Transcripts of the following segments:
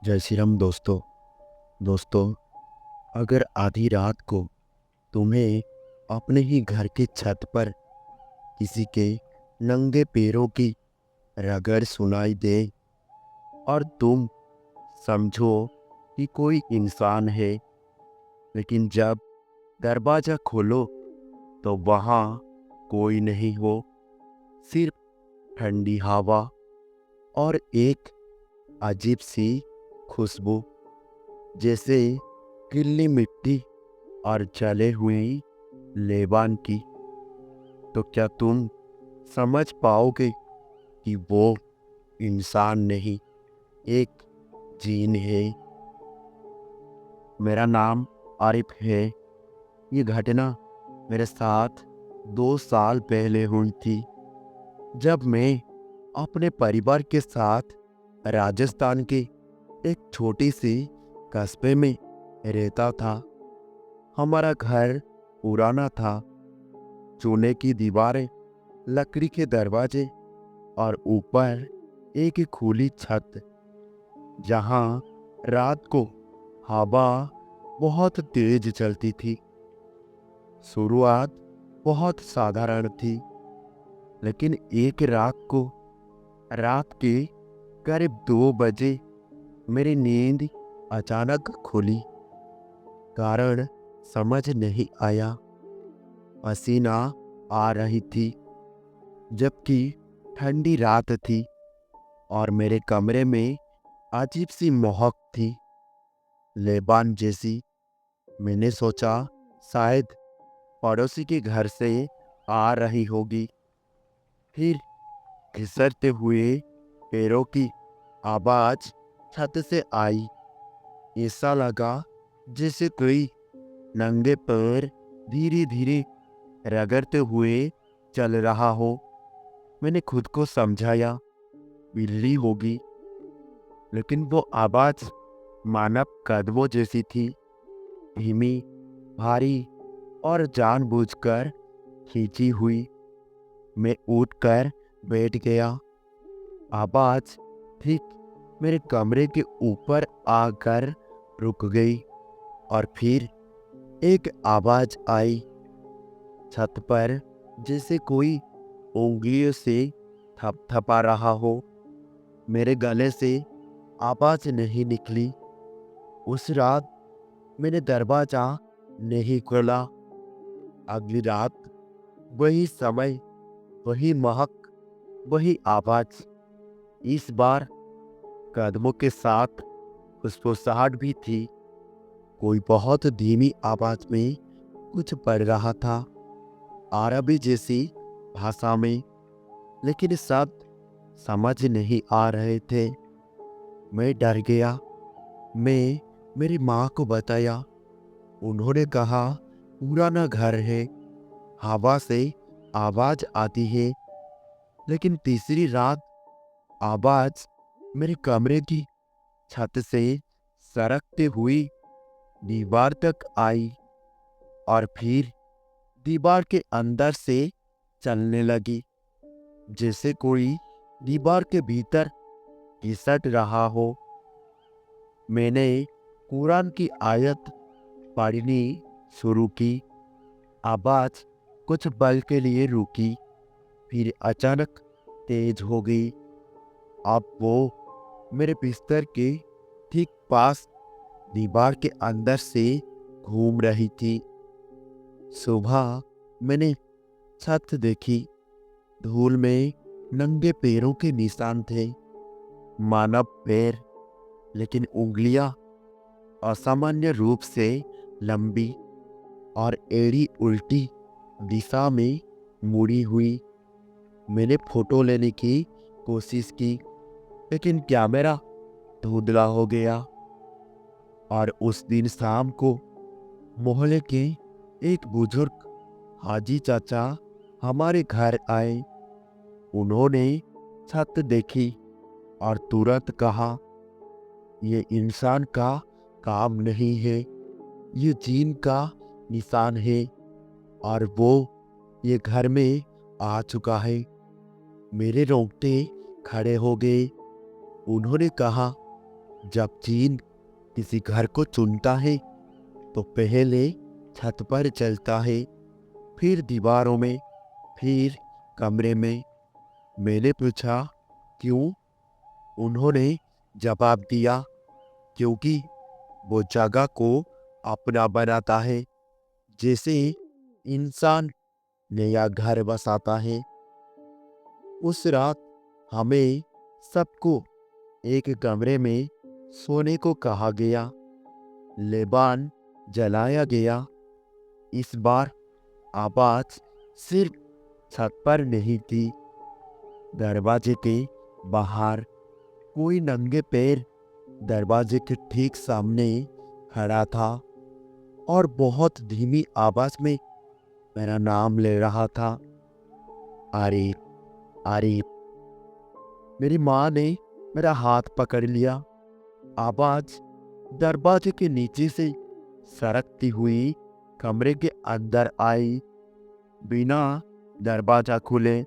जय श्री राम दोस्तों। दोस्तों, अगर आधी रात को तुम्हें अपने ही घर की छत पर किसी के नंगे पैरों की रगड़ सुनाई दे और तुम समझो कि कोई इंसान है, लेकिन जब दरवाज़ा खोलो तो वहाँ कोई नहीं हो, सिर्फ ठंडी हवा और एक अजीब सी खुशबू, जैसे गीली मिट्टी और जले हुए लेवान की। तो क्या तुम समझ पाओगे कि वो इंसान नहीं, एक जीन है? मेरा नाम आरिफ है। ये घटना मेरे साथ 2 साल पहले हुई थी, जब मैं अपने परिवार के साथ राजस्थान के एक छोटी सी कस्बे में रहता था। हमारा घर पुराना था, चूने की दीवारें, लकड़ी के दरवाजे और ऊपर एक खुली छत, जहां रात को हवा बहुत तेज चलती थी। शुरुआत बहुत साधारण थी, लेकिन एक रात के करीब 2 बजे मेरी नींद अचानक खुली। कारण समझ नहीं आया। पसीना आ रही थी, जबकि ठंडी रात थी और मेरे कमरे में अजीब सी महक थी, लेबान जैसी। मैंने सोचा शायद पड़ोसी के घर से आ रही होगी। फिर घिसरते हुए पैरों की आवाज छत से आई। ऐसा लगा जैसे कोई नंगे पैर धीरे धीरे रगड़ते हुए चल रहा हो। मैंने खुद को समझाया बिल्ली होगी, लेकिन वो आवाज मानव कदमों जैसी थी, धीमी, भारी और जानबूझकर खींची हुई। मैं उठकर बैठ गया। आवाज ठीक मेरे कमरे के ऊपर आकर रुक गई और फिर एक आवाज आई छत पर, जैसे कोई उंगलियों से थपथपा रहा हो। मेरे गले से आवाज नहीं निकली। उस रात मैंने दरवाजा नहीं खोला। अगली रात वही समय, वही महक, वही आवाज। इस बार कदमों के साथ फुसफुसाहट भी थी। कोई बहुत धीमी आवाज में कुछ पढ़ रहा था, अरबी जैसी भाषा में, लेकिन शब्द समझ नहीं आ रहे थे। मैं डर गया। मैं मेरी माँ को बताया। उन्होंने कहा पुराना घर है, हवा से आवाज आती है। लेकिन तीसरी रात आवाज मेरे कमरे की छत से सरकते हुई दीवार तक आई और फिर दीवार के अंदर से चलने लगी, जैसे कोई दीवार के भीतर घिसट रहा हो। मैंने कुरान की आयत पढ़नी शुरू की। आवाज कुछ पल के लिए रुकी, फिर अचानक तेज हो गई। अब वो मेरे बिस्तर के ठीक पास दीवार के अंदर से घूम रही थी। सुबह मैंने छत देखी। धूल में नंगे पैरों के निशान थे, मानव पैर, लेकिन उंगलियां असामान्य रूप से लंबी और एड़ी उल्टी दिशा में मुड़ी हुई। मैंने फोटो लेने की कोशिश की, लेकिन कैमरा धुंधला हो गया। और उस दिन शाम को मोहल्ले के एक बुजुर्ग हाजी चाचा हमारे घर आए। उन्होंने छत देखी और तुरंत कहा, ये इंसान का काम नहीं है, ये जीन का निशान है और वो ये घर में आ चुका है। मेरे रोंगटे खड़े हो गए। उन्होंने कहा, जब जीन किसी घर को चुनता है तो पहले छत पर चलता है, फिर दीवारों में, फिर कमरे में। मैंने पूछा, क्यों? उन्होंने जवाब दिया, क्योंकि वो जगह को अपना बनाता है, जैसे इंसान नया घर बसाता है। उस रात हमें सबको एक कमरे में सोने को कहा गया। लेबान जलाया गया। इस बार आवाज सिर्फ छत पर नहीं थी, दरवाजे के बाहर कोई नंगे पैर दरवाजे के ठीक सामने खड़ा था और बहुत धीमी आवाज में मेरा नाम ले रहा था, आरिफ, आरिफ। मेरी माँ ने मेरा हाथ पकड़ लिया। आवाज दरवाजे के नीचे से सरकती हुई कमरे के अंदर आई, बिना दरवाजा खुले,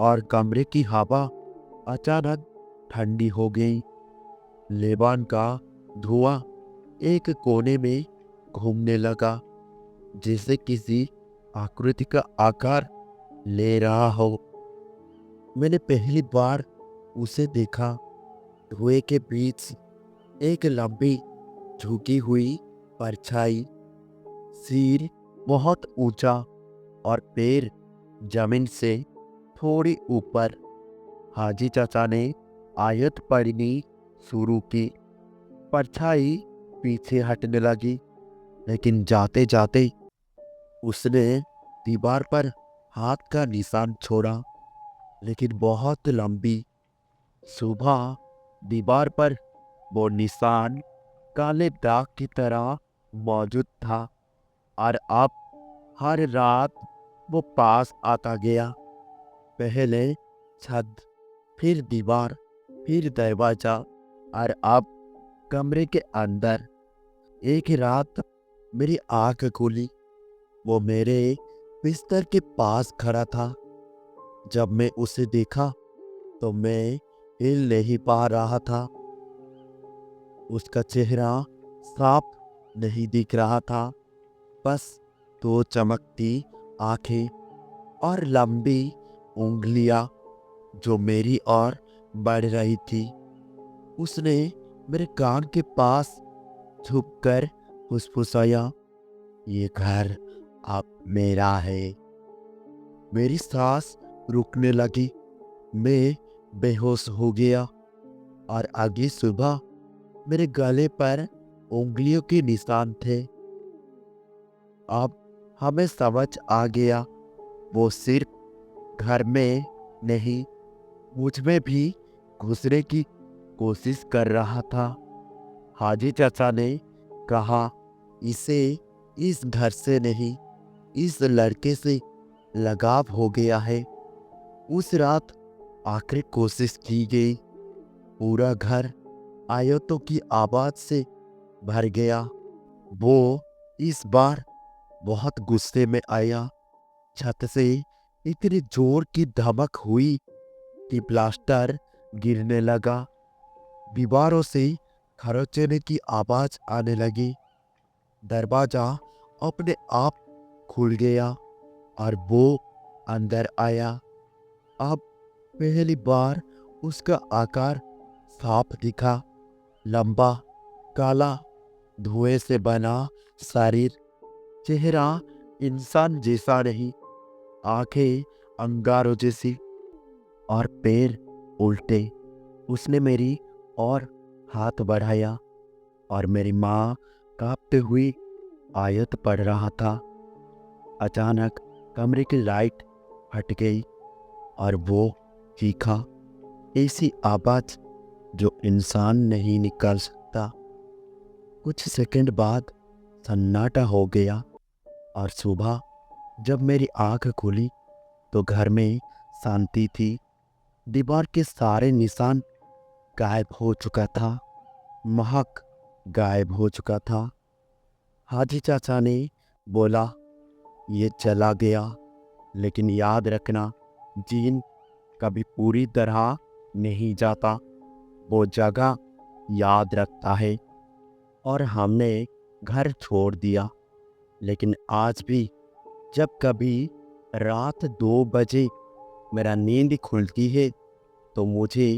और कमरे की हवा अचानक ठंडी हो गई। लेबान का धुआं एक कोने में घूमने लगा, जैसे किसी आकृति का आकार ले रहा हो। मैंने पहली बार उसे देखा। धुएं के बीच एक लंबी झुकी हुई परछाई, सिर बहुत ऊंचा और पैर जमीन से थोड़ी ऊपर। हाजी चाचा ने आयत पढ़नी शुरू की। परछाई पीछे हटने लगी, लेकिन जाते जाते उसने दीवार पर हाथ का निशान छोड़ा, लेकिन बहुत लंबी। सुबह दीवार पर वो निशान काले दाग की तरह मौजूद था, और अब हर रात वो पास आता गया। पहले छत, फिर दीवार, फिर दरवाजा, और अब कमरे के अंदर। एक रात मेरी आंख खुली। वो मेरे बिस्तर के पास खड़ा था। जब मैं उसे देखा तो मैं हिल नहीं पा रहा था। उसका चेहरा साफ नहीं दिख रहा था, बस दो चमकती आंखें और लंबी उंगलियां जो मेरी ओर बढ़ रही थी। उसने मेरे कान के पास झुककर फुसफुसाया, ये घर अब मेरा है। मेरी सांस रुकने लगी। मैं बेहोश हो गया, और अगली सुबह मेरे गले पर उंगलियों के निशान थे। अब हमें समझ आ गया, वो सिर्फ घर में नहीं, मुझ में भी घुसने की कोशिश कर रहा था। हाजी चाचा ने कहा, इसे इस घर से नहीं, इस लड़के से लगाव हो गया है। उस रात आखिरी कोशिश की गई। पूरा घर आयतों की आवाज से भर गया। वो इस बार बहुत गुस्से में आया। छत से इतनी जोर की धमक हुई कि प्लास्टर गिरने लगा। दीवारों से खरोंचने की आवाज आने लगी। दरवाजा अपने आप खुल गया और वो अंदर आया। अब पहली बार उसका आकार साफ दिखा, लंबा, काला, धुएं से बना शरीर, चेहरा इंसान जैसा नहीं, आंखें अंगारों जैसी, और पैर उल्टे। उसने मेरी और हाथ बढ़ाया, और मेरी माँ कांपते हुई आयत पढ़ रहा था। अचानक कमरे की लाइट फट गई और वो चीखा, ऐसी आवाज जो इंसान नहीं निकाल सकता। कुछ सेकंड बाद सन्नाटा हो गया, और सुबह जब मेरी आंख खुली तो घर में शांति थी। दीवार के सारे निशान गायब हो चुका था, महक गायब हो चुका था। हाजी चाचा ने बोला, ये चला गया, लेकिन याद रखना, जीन कभी पूरी तरह नहीं जाता। वो जगह याद रखता है। और हमने घर छोड़ दिया, लेकिन आज भी जब कभी रात 2 बजे मेरा नींद खुलती है तो मुझे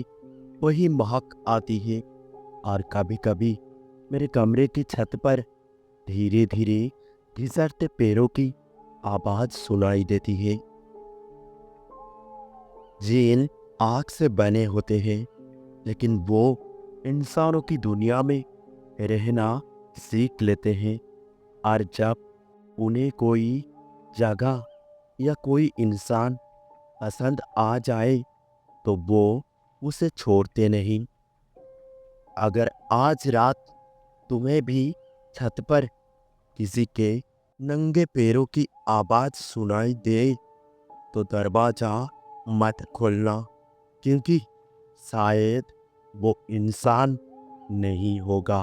वही महक आती है। और कभी कभी मेरे कमरे की छत पर धीरे धीरे घिसटते पैरों की आवाज़ सुनाई देती है। जीन आग से बने होते हैं, लेकिन वो इंसानों की दुनिया में रहना सीख लेते हैं। और जब उन्हें कोई जगह या कोई इंसान पसंद आ जाए तो वो उसे छोड़ते नहीं। अगर आज रात तुम्हें भी छत पर किसी के नंगे पैरों की आवाज़ सुनाई दे तो दरवाज़ा मत खोलना, क्योंकि शायद वो इंसान नहीं होगा।